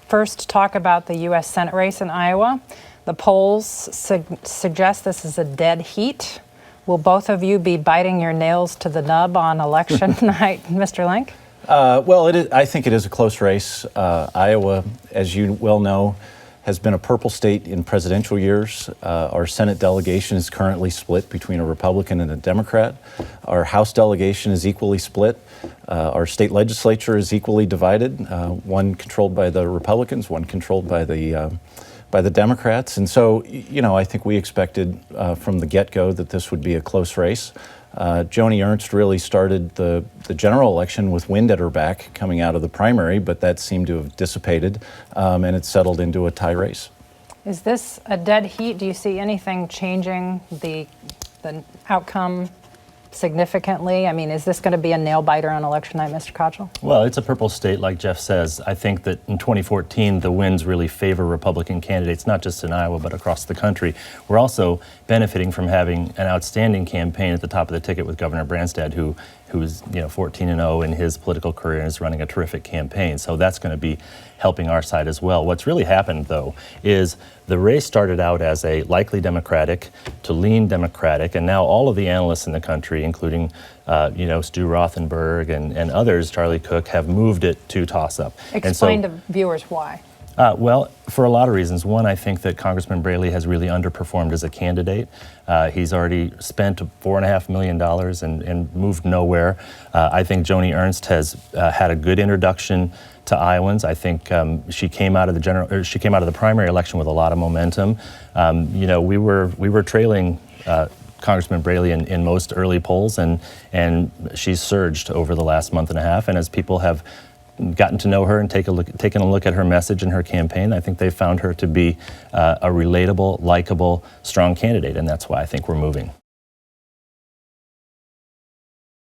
first talk about the U.S. Senate race in Iowa. The polls suggest this is a dead heat. Will both of you be biting your nails to the nub on election night, Mr. Link? Well, I think it is a close race. Iowa, as you well know, has been a purple state in presidential years. Our Senate delegation is currently split between a Republican and a Democrat. Our House delegation is equally split. Our state legislature is equally divided, one controlled by the Republicans, one controlled by the Democrats. And so, you know, I think we expected from the get-go that this would be a close race. Joni Ernst really started the general election with wind at her back coming out of the primary, but that seemed to have dissipated, and it settled into a tie race. Is this a dead heat? Do you see anything changing the outcome significantly? I mean, is this going to be a nail-biter on election night, Mr. Kochel? Well, it's a purple state, like Jeff says. I think that in 2014, the winds really favor Republican candidates, not just in Iowa, but across the country. We're also benefiting from having an outstanding campaign at the top of the ticket with Governor Branstad, who's 14-0 in his political career and is running a terrific campaign. So that's going to be helping our side as well. What's really happened, though, is the race started out as a likely Democratic to lean Democratic, and now all of the analysts in the country, including Stu Rothenberg and others, Charlie Cook, have moved it to toss-up. Explain to viewers why. Well, for a lot of reasons. One, I think that Congressman Braley has really underperformed as a candidate. He's already spent $4.5 million and moved nowhere. I think Joni Ernst has had a good introduction to Iowans. I think she came out of the primary election with a lot of momentum. We were trailing Congressman Braley in most early polls, and she's surged over the last month and a half. And as people have gotten to know her and taken a look at her message and her campaign, I think they found her to be a relatable, likable, strong candidate, and that's why I think we're moving.